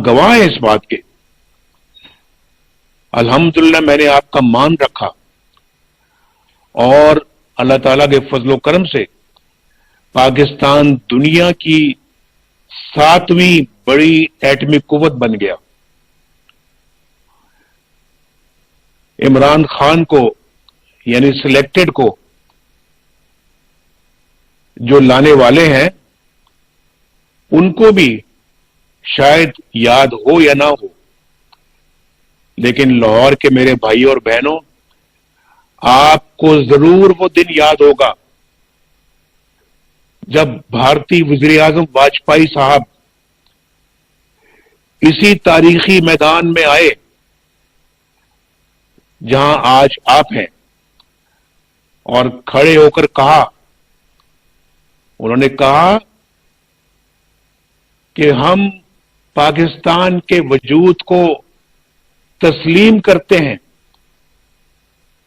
गवाह हैं इस बात के। अल्हम्दुलिल्लाह मैंने आपका मान रखा और अल्लाह ताला के फजलो करम से पाकिस्तान दुनिया की 7वीं बड़ी एटमी कुव्वत बन गया। इमरान खान को यानी सिलेक्टेड को जो लाने वाले हैं उनको भी शायद याद हो या ना हो, लेकिन लाहौर के मेरे भाई और बहनों, आपको जरूर वो दिन याद होगा जब भारतीय वजीर आजम वाजपेयी साहब इसी तारीखी मैदान में आए जहां आज आप हैं और खड़े होकर कहा, उन्होंने कहा कि हम पाकिस्तान के वजूद को तस्लीम करते हैं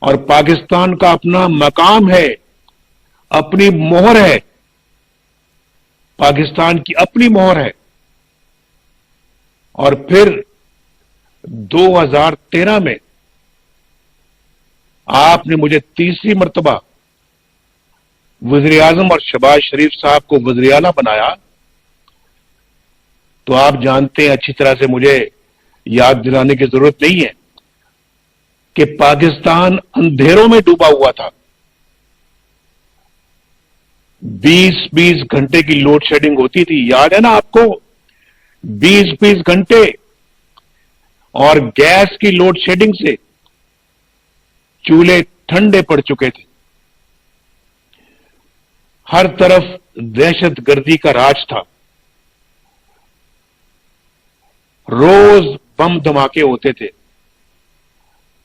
और पाकिस्तान का अपना मकाम है, अपनी मोहर है, पाकिस्तान की अपनी मोहर है। और फिर 2013 में आपने मुझे तीसरी मर्तबा वज़ीर आज़म और शहबाज शरीफ साहब को वज़ीर आला बनाया, तो आप जानते हैं अच्छी तरह से, मुझे याद दिलाने की जरूरत नहीं है कि पाकिस्तान अंधेरों में डूबा हुआ था। 20-20 घंटे की लोड शेडिंग होती थी, याद है ना आपको? 20-20 घंटे, और गैस की लोड शेडिंग से चूल्हे ठंडे पड़ चुके थे। हर तरफ दहशतगर्दी का राज था, रोज बम धमाके होते थे,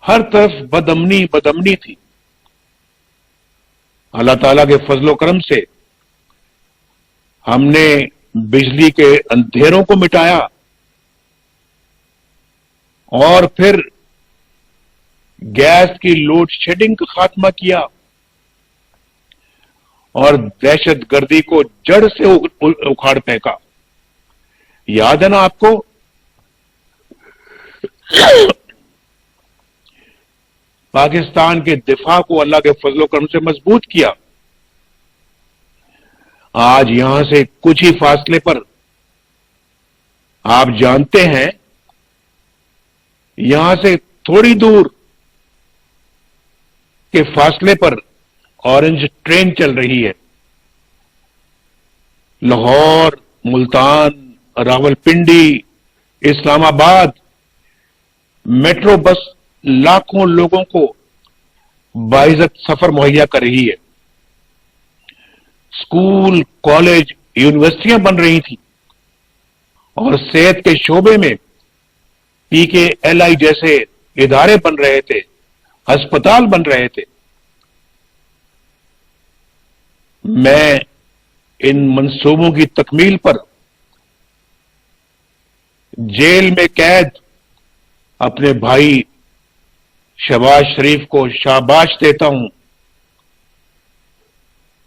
हर तरफ बदअमनी बदअमनी थी। अल्लाह ताला के फजलो करम से हमने बिजली के अंधेरों को मिटाया और फिर गैस की लोड शेडिंग का खात्मा किया और दहशतगर्दी को जड़ से उखाड़ फेंका। याद है ना आपको? पाकिस्तान के दिफा को अल्लाह के फजलो करम से मजबूत किया। आज यहां से कुछ ही फासले पर, आप जानते हैं, यहां से थोड़ी दूर के फासले पर ऑरेंज ट्रेन चल रही है। लाहौर, मुल्तान, रावलपिंडी, इस्लामाबाद मेट्रो बस लाखों लोगों को बाइज्जत सफर मुहैया कर रही है। स्कूल, कॉलेज, यूनिवर्सिटियां बन रही थी और सेहत के शोबे में PKLI जैसे इदारे बन रहे थे, अस्पताल बन रहे थे। मैं इन मंसूबों की तकमील पर जेल में कैद अपने भाई शहबाज शरीफ को शाबाश देता हूं,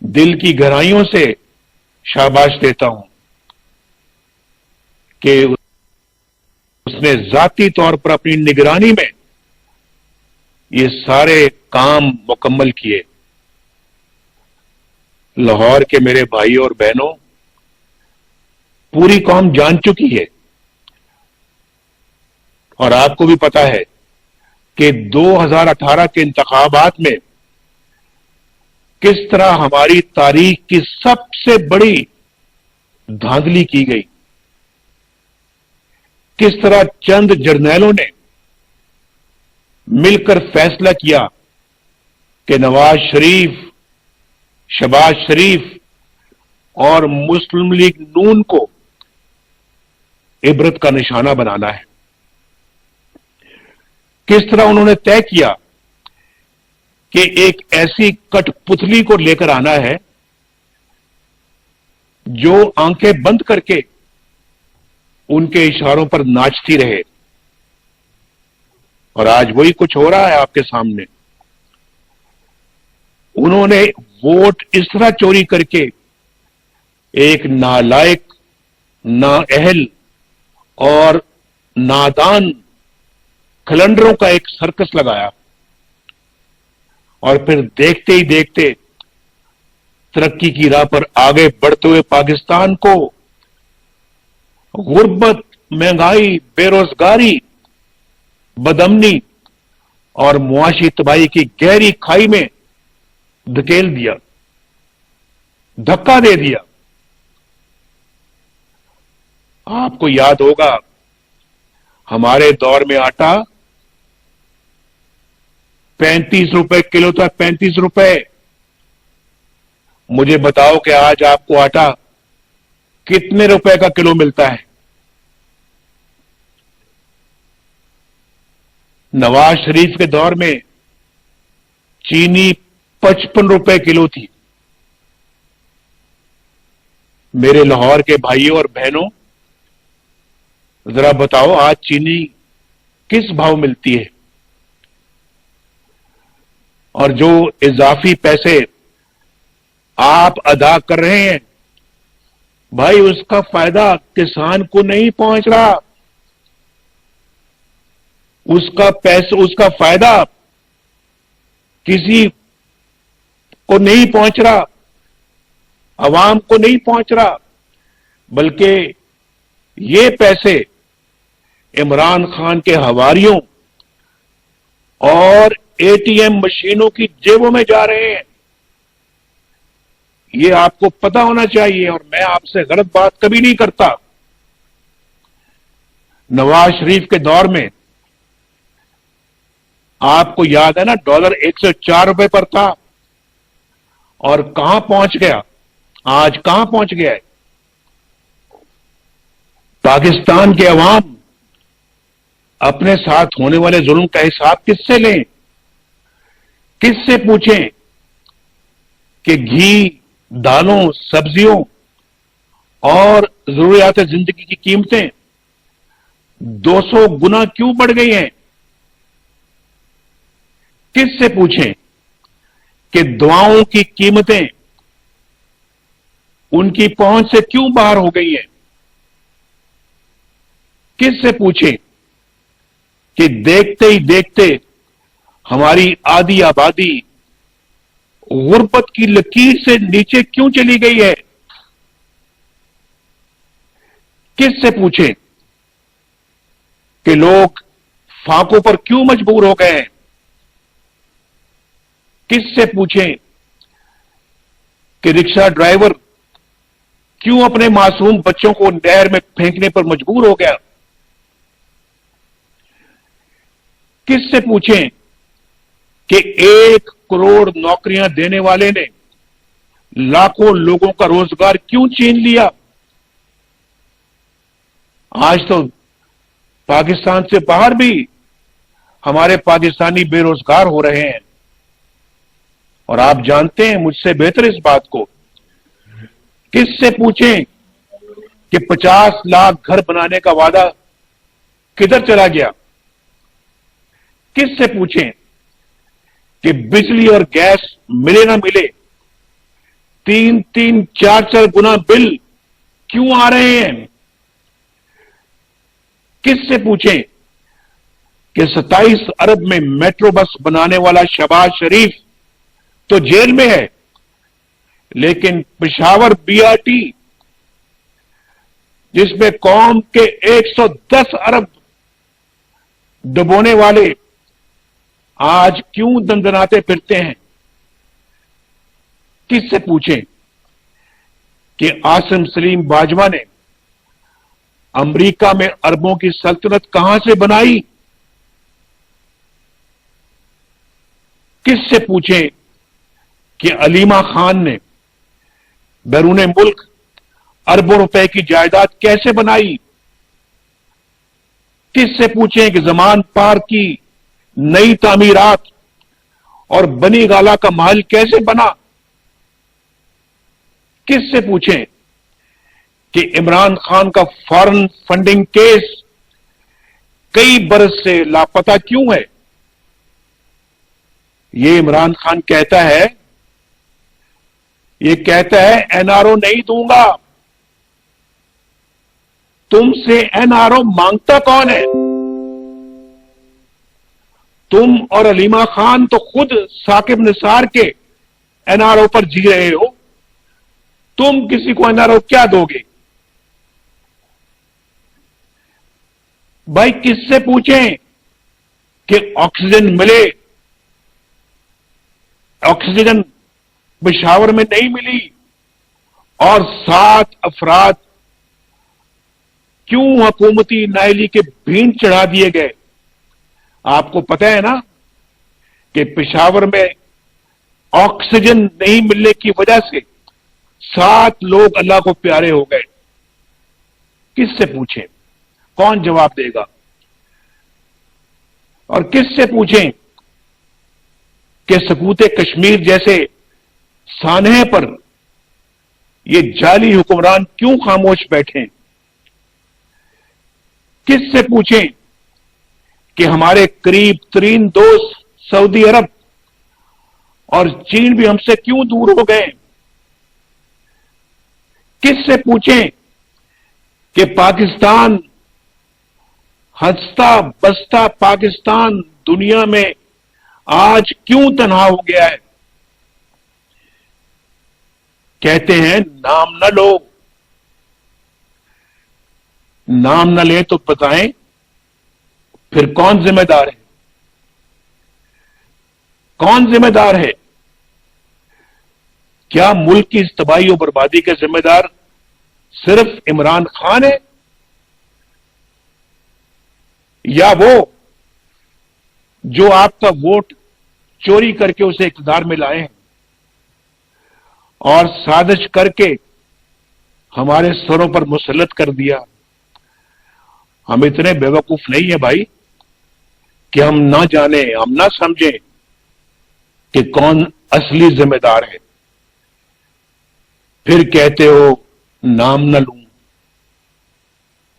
दिल की गहराइयों से शाबाश देता हूं कि उसने जाती तौर पर अपनी निगरानी में ये सारे काम मुकम्मल किए। लाहौर के मेरे भाई और बहनों, पूरी कौम जान चुकी है और आपको भी पता है कि 2018 के इंतखाबात में किस तरह हमारी तारीख की सबसे बड़ी धांधली की गई, किस तरह चंद जर्नैलों ने मिलकर फैसला किया कि नवाज शरीफ, शहबाज शरीफ और मुस्लिम लीग नून को इबरत का निशाना बनाना है। किस तरह उन्होंने तय किया कि एक ऐसी कठपुतली को लेकर आना है जो आंखें बंद करके उनके इशारों पर नाचती रहे, और आज वही कुछ हो रहा है आपके सामने। उन्होंने वोट इस तरह चोरी करके एक नालायक, नाअहल और नादान कैलेंडरों का एक सर्कस लगाया और फिर देखते ही देखते तरक्की की राह पर आगे बढ़ते हुए पाकिस्तान को गुर्बत, महंगाई, बेरोजगारी, बदअमनी और मुआशी तबाही की गहरी खाई में धकेल दिया, धक्का दे दिया। आपको याद होगा, हमारे दौर में आटा 35 रुपए किलो था, 35 रुपए। मुझे बताओ कि आज आपको आटा कितने रुपए का किलो मिलता है? नवाज शरीफ के दौर में चीनी 55 रुपए किलो थी। मेरे लाहौर के भाइयों और बहनों, जरा बताओ आज चीनी किस भाव मिलती है? और जो इजाफी पैसे आप अदा कर रहे हैं, भाई उसका फायदा किसान को नहीं पहुंच रहा। उसका फायदा किसी को नहीं पहुंच रहा, अवाम को नहीं पहुंच रहा, बल्कि ये पैसे इमरान खान के हवारियों और एटीएम मशीनों की जेबों में जा रहे हैं। ये आपको पता होना चाहिए और मैं आपसे गलत बात कभी नहीं करता। नवाज शरीफ के दौर में आपको याद है ना, डॉलर 104 रुपए पर था और कहां पहुंच गया? आज कहां पहुंच गया है? पाकिस्तान के अवाम अपने साथ होने वाले जुल्म का हिसाब किससे लें? किससे पूछें कि घी, दालों, सब्जियों और जरूरियात जिंदगी की कीमतें 200 गुना क्यों बढ़ गई हैं? किससे पूछें कि दवाओं की कीमतें उनकी पहुंच से क्यों बाहर हो गई हैं? किससे पूछें कि देखते ही देखते हमारी आधी आबादी गुर्बत की लकीर से नीचे क्यों चली गई है? किससे पूछें कि लोग फाकों पर क्यों मजबूर हो गए हैं? किससे पूछें कि रिक्शा ड्राइवर क्यों अपने मासूम बच्चों को नहर में फेंकने पर मजबूर हो गया? किससे पूछें कि 1 करोड़ नौकरियां देने वाले ने लाखों लोगों का रोजगार क्यों छीन लिया? आज तो पाकिस्तान से बाहर भी हमारे पाकिस्तानी बेरोजगार हो रहे हैं और आप जानते हैं मुझसे बेहतर इस बात को। किससे पूछें कि 50 लाख घर बनाने का वादा किधर चला गया? किससे पूछें कि बिजली और गैस मिले ना मिले 3-3, 4-4 गुना बिल क्यों आ रहे हैं? किससे पूछें कि 27 अरब में मेट्रो बस बनाने वाला शहबाज शरीफ तो जेल में है, लेकिन पेशावर बीआरटी जिसमें कौम के 110 अरब डुबोने वाले आज क्यों दंदनाते फिरते हैं? किससे पूछें कि आसिम सलीम बाजवा ने अमेरिका में अरबों की सल्तनत कहां से बनाई? किससे पूछें कि अलीमा खान ने बैरून मुल्क अरबों रुपए की जायदाद कैसे बनाई? किससे पूछें कि जमान पार्क की नई तामीरात और बनी गाला का महल कैसे बना? किससे पूछें कि इमरान खान का फॉरेन फंडिंग केस कई बरस से लापता क्यों है? ये इमरान खान कहता है, ये कहता है एनआरओ नहीं दूंगा, तुमसे एनआरओ मांगता कौन है? तुम और अलीमा खान तो खुद साकिब निसार के एनआरओ पर जी रहे हो। तुम किसी को एनआरओ क्या दोगे? भाई किससे पूछें कि ऑक्सीजन मिले? ऑक्सीजन पेशावर में नहीं मिली और 7 अफराद क्यों हुकूमती नायली के भीड़ चढ़ा दिए गए? आपको पता है ना कि पेशावर में ऑक्सीजन नहीं मिलने की वजह से 7 लोग अल्लाह को प्यारे हो गए। किससे पूछें? कौन जवाब देगा? और किससे पूछें कि सकूत कश्मीर जैसे सानहे पर ये जाली हुक्मरान क्यों खामोश बैठे? किससे पूछें कि हमारे करीब तरीन दोस्त सऊदी अरब और चीन भी हमसे क्यों दूर हो गए? किससे पूछें कि पाकिस्तान, हंसता बसता पाकिस्तान दुनिया में आज क्यों तन्हा हो गया है? कहते हैं नाम न लो। नाम न ले तो बताएं फिर कौन जिम्मेदार है? कौन जिम्मेदार है? क्या मुल्क की इस तबाही और बर्बादी के जिम्मेदार सिर्फ इमरान खान है या वो जो आपका वोट चोरी करके उसे इक़्तिदार में लाए हैं और साजिश करके हमारे सरों पर मुसल्लत कर दिया? हम इतने बेवकूफ नहीं है भाई कि हम ना जाने, हम ना समझें कि कौन असली जिम्मेदार है। फिर कहते हो नाम न लूं।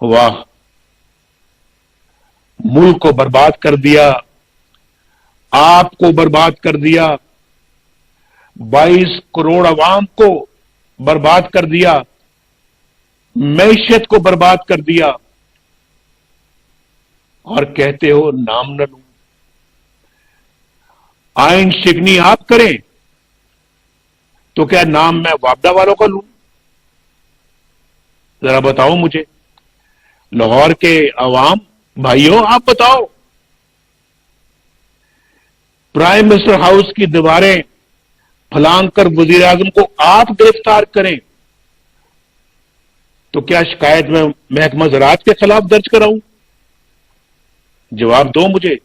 वाह, मुल्क को बर्बाद कर दिया, आपको बर्बाद कर दिया, 22 करोड़ अवाम को बर्बाद कर दिया, मैशत को बर्बाद कर दिया और कहते हो नाम न लूं। आइन शिकनी आप करें तो क्या नाम मैं वापडा वालों का लूं? जरा बताओ मुझे, लाहौर के अवाम भाइयों, आप बताओ। प्राइम मिनिस्टर हाउस की दीवारें फलांग कर वजीर आजम को आप गिरफ्तार करें तो क्या शिकायत में महकमा ज़राअत के खिलाफ दर्ज कराऊं? जवाब दो मुझे,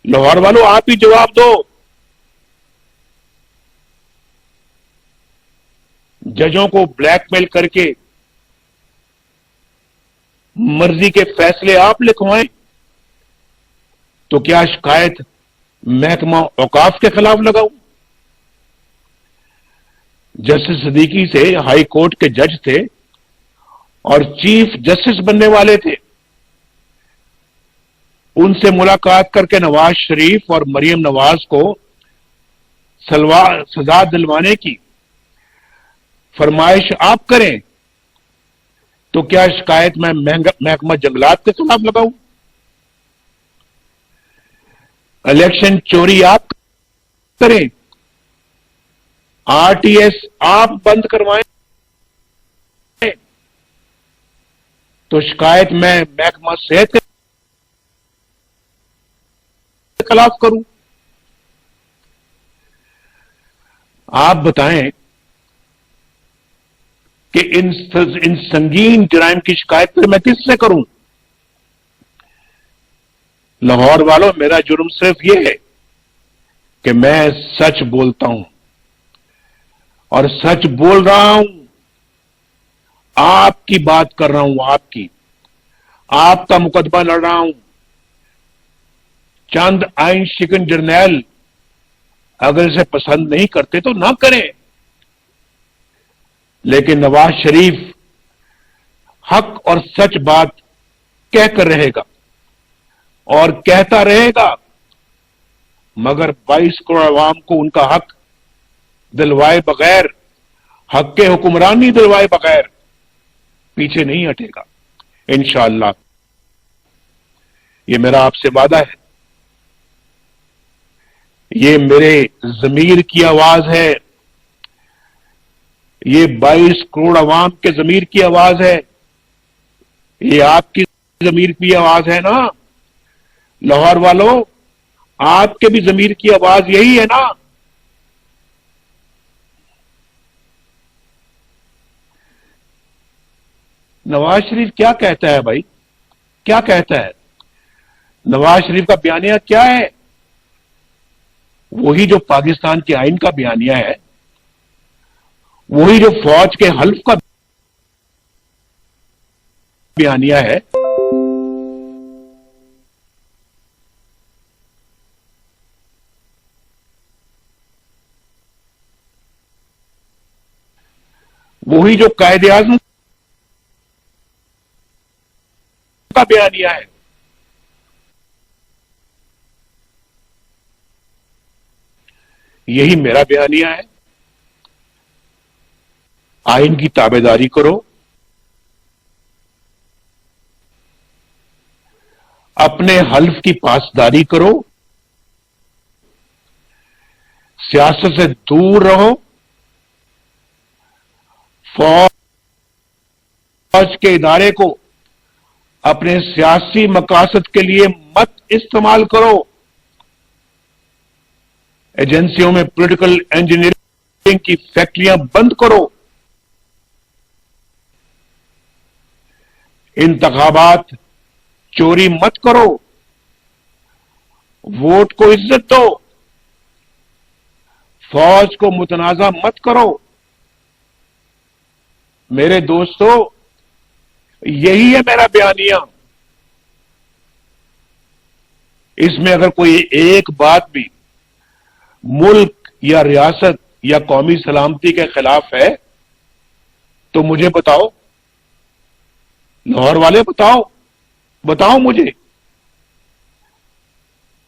लाहौर वालों, आप ही जवाब दो। जजों को ब्लैकमेल करके मर्जी के फैसले आप लिखवाएं तो क्या शिकायत महकमा औकाफ के खिलाफ लगाऊं? जस्टिस सदीकी से हाई कोर्ट के जज थे और चीफ जस्टिस बनने वाले थे। उनसे मुलाकात करके नवाज शरीफ और मरियम नवाज को सजा दिलवाने की फरमाइश आप करें तो क्या शिकायत मैं महकमा जंगलात के खिलाफ लगाऊं? इलेक्शन चोरी आप करें, आरटीएस आप बंद करवाएं तो शिकायत मैं महकमा सेहत के खिलाफ करूं? आप बताएं कि इन संगीन जुराइम की शिकायत फिर मैं किससे करूं? लाहौर वालों, मेरा जुर्म सिर्फ यह है कि मैं सच बोलता हूं और सच बोल रहा हूं। आपकी बात कर रहा हूं, आपका मुकदमा लड़ रहा हूं। चंद आइन शिकन जर्नैल अगर इसे पसंद नहीं करते तो ना करें, लेकिन नवाज शरीफ हक और सच बात कहकर रहेगा और कहता रहेगा, मगर 22 करोड़ अवाम को उनका हक दिलवाए बगैर, हक के हुक्मरानी दिलवाए बगैर पीछे नहीं हटेगा। इंशाअल्लाह। ये मेरा आपसे वादा है, ये मेरे जमीर की आवाज है, ये 22 करोड़ अवाम के जमीर की आवाज है, ये आपकी जमीर की आवाज है ना लाहौर वालों, आपके भी जमीर की आवाज यही है ना। नवाज शरीफ क्या कहता है भाई, क्या कहता है? नवाज शरीफ का बयानिया क्या है? वही जो पाकिस्तान के आइन का बयानिया है, वही जो फौज के हल्फ का बयानिया है। वही जो कायदे आजम का बयानिया है। यही मेरा बयानिया है। आइन की ताबेदारी करो, अपने हल्फ की पासदारी करो, सियासत से दूर रहो, फौज के इदारे को अपने सियासी मकासद के लिए मत इस्तेमाल करो। एजेंसियों में पॉलिटिकल इंजीनियरिंग की फैक्ट्रियां बंद करो। इंतखाबात चोरी मत करो, वोट को इज्जत दो, फौज को मुतनाजा मत करो। मेरे दोस्तों, यही है मेरा बयानिया। इसमें अगर कोई एक बात भी मुल्क या रियासत या कौमी सलामती के खिलाफ है तो मुझे बताओ, लाहौर वाले बताओ, बताओ मुझे।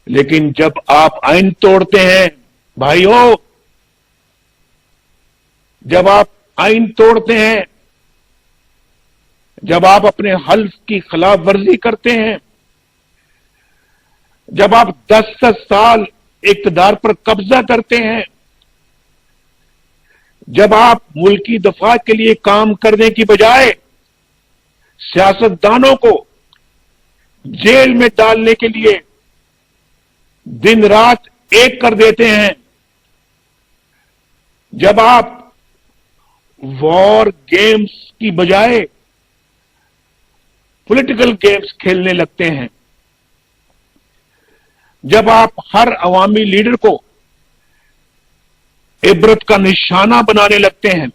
लेकिन जब आप आइन तोड़ते हैं भाइयों, जब आप आइन तोड़ते हैं, जब आप अपने हल्फ की खिलाफ वर्जी करते हैं, जब आप 10-10 साल इक्तदार पर कब्जा करते हैं, जब आप मुल्की दफा के लिए काम करने की बजाय सियासतदानों को जेल में डालने के लिए दिन रात एक कर देते हैं, जब आप वॉर गेम्स की बजाय पॉलिटिकल गेम्स खेलने लगते हैं, जब आप हर अवामी लीडर को इबरत का निशाना बनाने लगते हैं,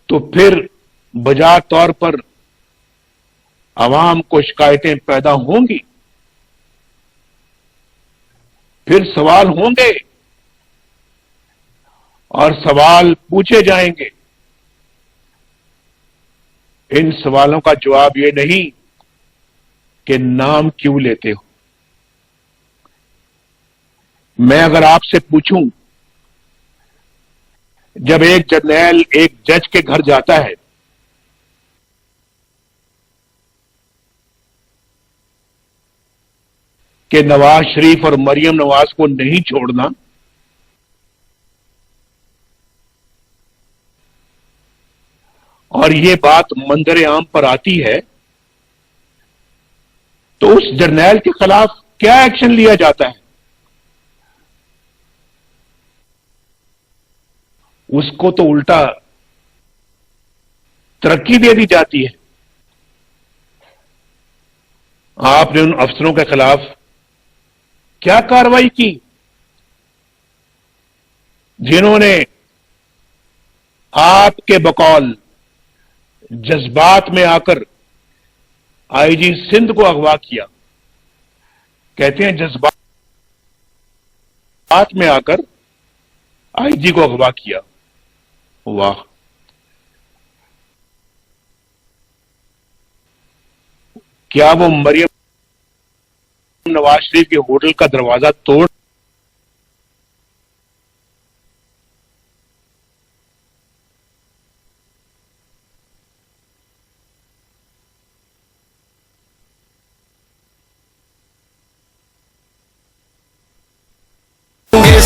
तो फिर बजा तौर पर अवाम को शिकायतें पैदा होंगी, फिर सवाल होंगे और सवाल पूछे जाएंगे। इन सवालों का जवाब ये नहीं कि नाम क्यों लेते हो। मैं अगर आपसे पूछूं, जब एक जर्नैल एक जज के घर जाता है कि नवाज शरीफ और मरियम नवाज को नहीं छोड़ना, और ये बात मंजर आम पर आती है, तो उस जर्नैल के खिलाफ क्या एक्शन लिया जाता है? उसको तो उल्टा तरक्की दे दी जाती है। आपने उन अफसरों के खिलाफ क्या कार्रवाई की जिन्होंने आपके बकौल जज्बात में आकर आईजी सिंध को अगवा किया? कहते हैं जज्बात में आकर आईजी को अगवा किया। वाह, क्या वो मरियम नवाज शरीफ के होटल का दरवाजा तोड़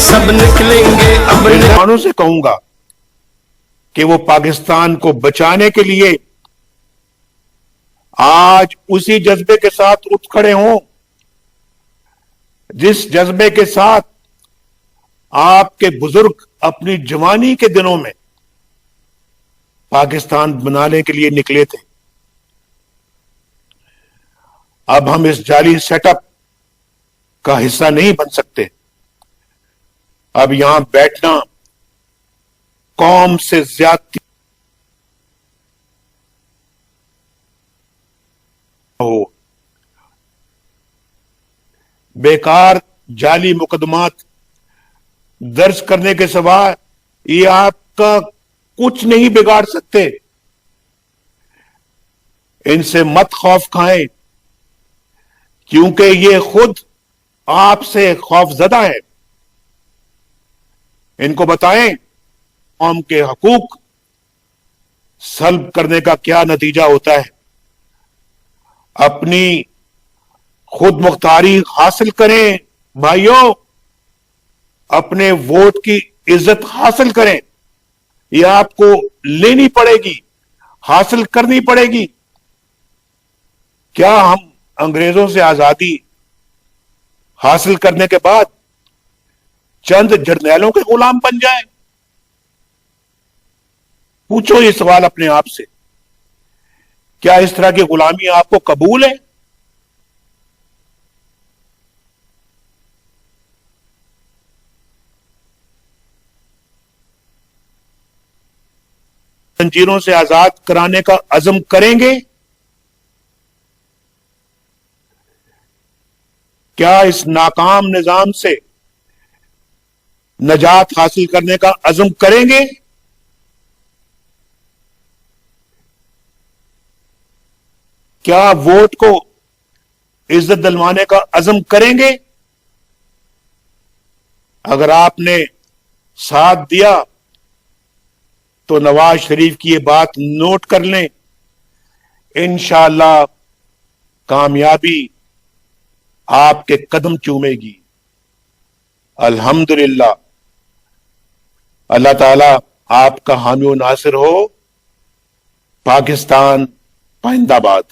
सब निकलेंगे अब मुसलमानों से कहूंगा कि वो पाकिस्तान को बचाने के लिए आज उसी जज्बे के साथ उठ खड़े हों जिस जज्बे के साथ आपके बुजुर्ग अपनी जवानी के दिनों में पाकिस्तान बनाने के लिए निकले थे। अब हम इस जाली सेटअप का हिस्सा नहीं बन सकते। अब यहां बैठना कौम से ज्यादती हो, बेकार जाली मुकदमात दर्ज करने के सिवा ये आपका कुछ नहीं बिगाड़ सकते। इनसे मत खौफ खाएं क्योंकि ये खुद आपसे खौफजदा है। इनको बताएं कौम के हकूक सल्ब करने का क्या नतीजा होता है। अपनी खुद मुख्तारी हासिल करें भाइयों, अपने वोट की इज्जत हासिल करें। यह आपको लेनी पड़ेगी, हासिल करनी पड़ेगी। क्या हम अंग्रेजों से आजादी हासिल करने के बाद चंद जर्नैलों के गुलाम बन जाएं? पूछो ये सवाल अपने आप से। क्या इस तरह की गुलामी आपको कबूल है? जंजीरों से आजाद कराने का अज़म करेंगे? क्या इस नाकाम निजाम से नजात हासिल करने का अज़म करेंगे? क्या वोट को इज्जत दिलवाने का अज़म करेंगे? अगर आपने साथ दिया तो नवाज शरीफ की ये बात नोट कर लें, इंशाअल्लाह कामयाबी आपके कदम चूमेगी। अल्हम्दुलिल्लाह। अल्लाह ताला आपका हामी और नासिर हो। पाकिस्तान पाइंदाबाद।